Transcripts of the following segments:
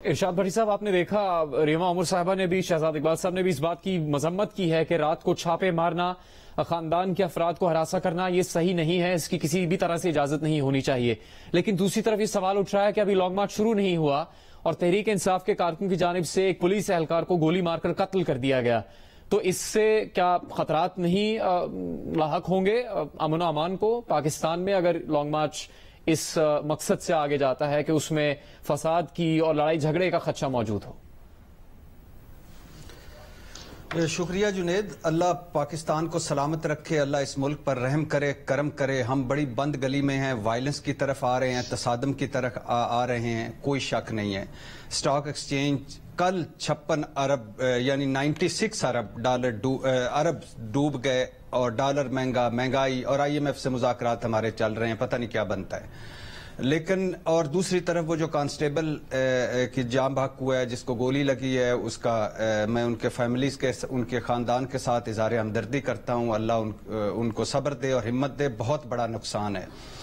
इरशाद भट्टी साहब, आपने देखा रीमा उमर साहिबा ने भी, शहजाद इकबाल साहब ने भी इस बात की मजम्मत की है कि रात को छापे मारना, खानदान के अफराद को हरासा करना ये सही नहीं है, इसकी किसी भी तरह से इजाजत नहीं होनी चाहिए। लेकिन दूसरी तरफ ये सवाल उठ रहा है कि अभी लॉन्ग मार्च शुरू नहीं हुआ और तहरीक इंसाफ के कारकुन की जानिब से एक पुलिस एहलकार को गोली मारकर कत्ल कर दिया गया, तो इससे क्या खतरात नहीं लाहक होंगे अमन और अमान को पाकिस्तान में, अगर लॉन्ग मार्च इस मकसद से आगे जाता है कि उसमें फसाद की और लड़ाई झगड़े का खदशा मौजूद हो? शुक्रिया जुनेद। अल्लाह पाकिस्तान को सलामत रखे, अल्लाह इस मुल्क पर रहम करे, करम करे। हम बड़ी बंद गली में हैं, वायलेंस की तरफ आ रहे हैं, तसादम की तरफ आ रहे हैं, कोई शक नहीं है। स्टॉक एक्सचेंज कल 56 अरब यानी 96 अरब डूब गए और डॉलर महंगाई और IMF से मुज़ाकरात हमारे चल रहे हैं, पता नहीं क्या बनता है। लेकिन और दूसरी तरफ वो जो कांस्टेबल की जान बहक हुआ है, जिसको गोली लगी है, उसका मैं उनके फैमिलीज के, उनके खानदान के साथ इज़हार हमदर्दी करता हूँ। अल्लाह उनको सब्र दे और हिम्मत दे, बहुत बड़ा नुकसान है।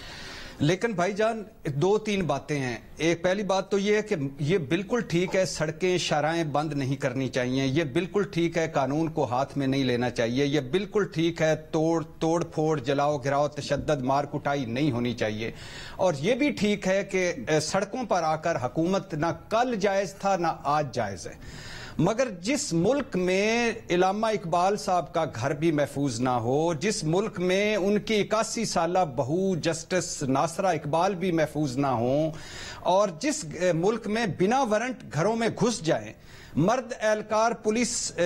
लेकिन भाईजान दो तीन बातें हैं। एक पहली बात तो ये है कि ये बिल्कुल ठीक है, सड़कें शाराएं बंद नहीं करनी चाहिए, ये बिल्कुल ठीक है, कानून को हाथ में नहीं लेना चाहिए, ये बिल्कुल ठीक है, तोड़ फोड़, जलाओ गिराओ, तशद्दद, मार कुटाई नहीं होनी चाहिए। और ये भी ठीक है कि सड़कों पर आकर हुकूमत ना कल जायज था ना आज जायज है। मगर जिस मुल्क में इलामा इकबाल साहब का घर भी महफूज ना हो, जिस मुल्क में उनकी 81 साला बहू जस्टिस नासरा इकबाल भी महफूज ना हो, और जिस मुल्क में बिना वारंट घरों में घुस जाएं, मर्द एहलकार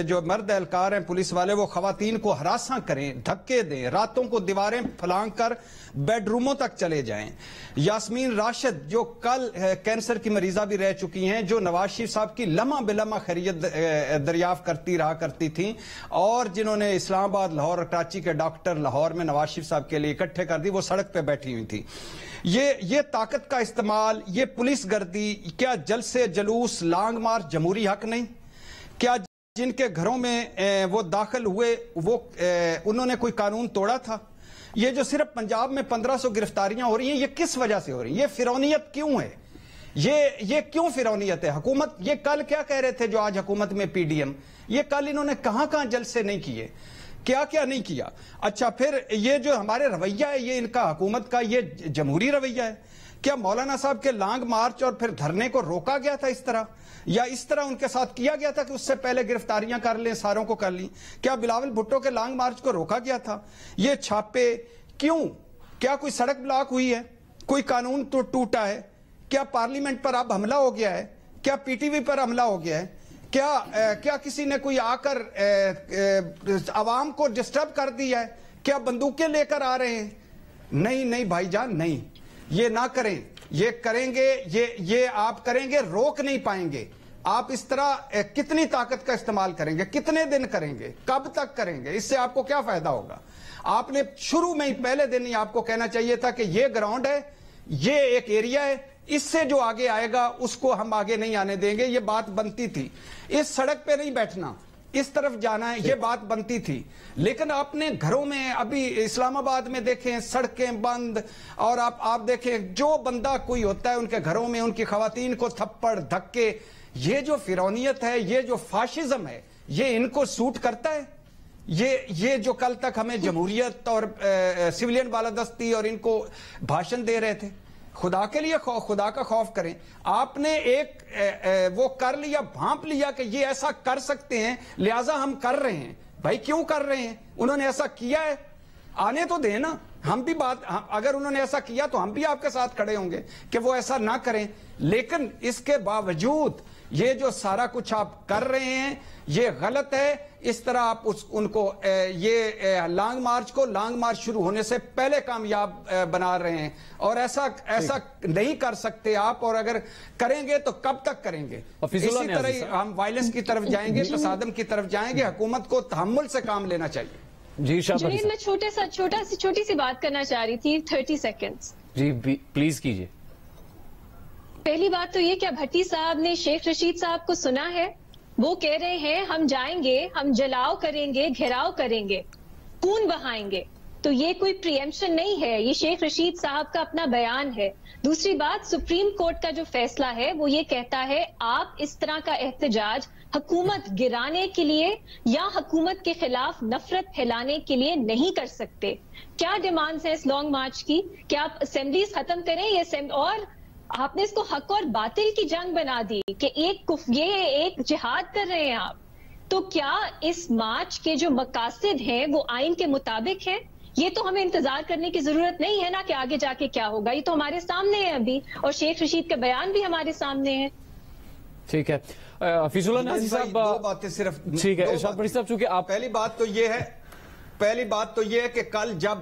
जो मर्द एहलकार हैं पुलिस वाले, वो खवातीन को हरासा करें, धक्के दें, रातों को दीवारें फलांग कर बेडरूमों तक चले जाएं। यास्मीन राशिद जो कल कैंसर की मरीजा भी रह चुकी हैं, जो नवाज शरीफ साहब की लम्हा बिलम्हा खैरियत दरियाफ्त करती थी, और जिन्होंने इस्लामाबाद, लाहौर और कराची के डॉक्टर लाहौर में नवाज शरीफ साहब के लिए इकट्ठे कर दी, वो सड़क पे बैठी हुई थी। ये ताकत का इस्तेमाल, ये पुलिस गर्दी, क्या जलसे जुलूस, लांग मार्च जमहूरी हक नहीं? क्या जिनके घरों में वो दाखिल हुए वो उन्होंने कोई कानून तोड़ा था? ये जो सिर्फ पंजाब में 1500 गिरफ्तारियां हो रही हैं, ये किस वजह से हो रही हैं? ये फिरौनियत क्यों है? ये क्यों फिरौनियत है? हुकूमत ये कल क्या कह रहे थे जो आज हुकूमत में PDM, ये कल इन्होंने कहां जलसे नहीं किए, क्या नहीं किया? अच्छा, फिर ये जो हमारे रवैया है, ये इनका हुकूमत का ये जमहूरी रवैया है? क्या मौलाना साहब के लॉन्ग मार्च और फिर धरने को रोका गया था इस तरह, या इस तरह उनके साथ किया गया था कि उससे पहले गिरफ्तारियां कर लें, सारों को कर ली? क्या बिलावल भुट्टो के लॉन्ग मार्च को रोका गया था? ये छापे क्यों? क्या कोई सड़क ब्लॉक हुई है? कोई कानून तो टूटा है? क्या पार्लियामेंट पर अब हमला हो गया है? क्या PTV पर हमला हो गया है? क्या किसी ने कोई आकर आवाम को डिस्टर्ब कर दिया है? क्या बंदूकें लेकर आ रहे हैं? नहीं भाईजान, नहीं, ये ना करें। ये करेंगे, ये आप करेंगे, रोक नहीं पाएंगे। आप इस तरह कितनी ताकत का इस्तेमाल करेंगे? कितने दिन करेंगे? कब तक करेंगे? इससे आपको क्या फायदा होगा? आपने शुरू में ही पहले दिन ही आपको कहना चाहिए था कि ये ग्राउंड है, ये एक एरिया है, इससे जो आगे आएगा उसको हम आगे नहीं आने देंगे। ये बात बनती थी। इस सड़क पे नहीं बैठना, इस तरफ जाना है, ये बात बनती थी। लेकिन आपने घरों में, अभी इस्लामाबाद में देखें सड़कें बंद, और आप देखें जो बंदा कोई होता है उनके घरों में उनकी खवातीन को थप्पड़ धक्के। ये जो फिरौनियत है, ये जो फाशिज्म है, ये इनको सूट करता है? ये जो कल तक हमें जमहूरियत और सिविलियन बालादस्ती और इनको भाषण दे रहे थे, खुदा के लिए खुदा का खौफ करें। आपने एक वो कर लिया, भांप लिया कि ये ऐसा कर सकते हैं, लिहाजा हम कर रहे हैं। भाई क्यों कर रहे हैं? उन्होंने ऐसा किया है, आने तो दें ना। हम भी अगर उन्होंने ऐसा किया तो हम भी आपके साथ खड़े होंगे कि वो ऐसा ना करें। लेकिन इसके बावजूद ये जो सारा कुछ आप कर रहे हैं, ये गलत है। इस तरह आप उनको ये लॉन्ग मार्च शुरू होने से पहले कामयाब बना रहे हैं, और ऐसा नहीं कर सकते आप। और अगर करेंगे तो कब तक करेंगे? इसी तरह हम वायलेंस की तरफ जाएंगे, तसादम की तरफ जाएंगे। हुकूमत को तहम्मुल से काम लेना चाहिए। जी जुनीद, मैं छोटी सी बात करना चाह रही थी, 30 सेकेंड्स। जी प्लीज कीजिए। पहली बात तो ये, क्या भट्टी साहब ने शेख रशीद साहब को सुना है? वो कह रहे हैं हम जाएंगे, हम जलाओ करेंगे, घेराव करेंगे, खून बहाएंगे। تو یہ کوئی پریمپشن نہیں ہے، یہ شیخ رشید صاحب کا اپنا بیان ہے۔ دوسری بات، سپریم کورٹ کا جو فیصلہ ہے وہ یہ کہتا ہے آپ اس طرح کا احتجاج حکومت گرانے کے لیے یا حکومت کے خلاف نفرت پھیلانے کے لیے نہیں کر سکتے۔ کیا ڈیمانڈز ہیں اس لانگ مارچ کی کہ آپ اسمبلیز ختم کریں، اور آپ نے اس کو حق اور باطل کی جنگ بنا دی کہ یہ ایک جہاد کر رہے ہیں آپ۔ تو کیا اس مارچ کے جو مقاصد ہیں وہ آئین کے مطابق ہیں؟ یہ تو ہمیں انتظار کرنے کی ضرورت نہیں ہے نا کہ آگے جا کے کیا ہوگا، یہ تو ہمارے سامنے ہے ابھی، اور شیخ رشید کا بیان بھی ہمارے سامنے ہے۔ ٹھیک ہے حفیظ اللہ ناظری صاحب، دو باتیں صرف، ٹھیک ہے ارشاد بڑی صاحب، چونکہ آپ پہلی بات تو یہ ہے کہ کل جب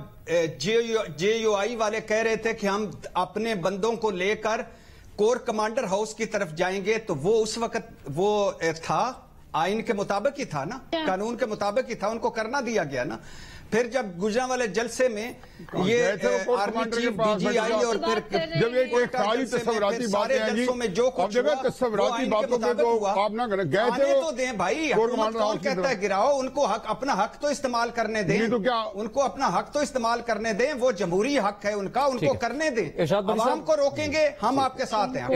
جے یو آئی والے کہہ رہے تھے کہ ہم اپنے بندوں کو لے کر کور کمانڈر ہاؤس کی طرف جائیں گے، تو وہ اس وقت وہ تھا آئین کے مطابق ہی تھا نا، قانون کے مطابق ہی تھا، ان کو کرنا دیا گیا نا۔ پھر جب گجرانوالے جلسے میں یہ آرمی چیف ڈی جی آئی اور پھر جب ایک ساری تصوراتی باتیں ہیں جی، اب جب تصوراتی باتوں پہ تو آپ نہ کریں، گئے تھے تو دیں بھائی، کون کہتا ہے گراؤ، ان کو اپنا حق تو استعمال کرنے دیں، ان کو اپنا حق تو استعمال کرنے دیں، وہ جمہوری حق ہے ان کا، ان کو کرنے دیں۔ عوام کو روکیں گے، ہم آپ کے ساتھ ہیں۔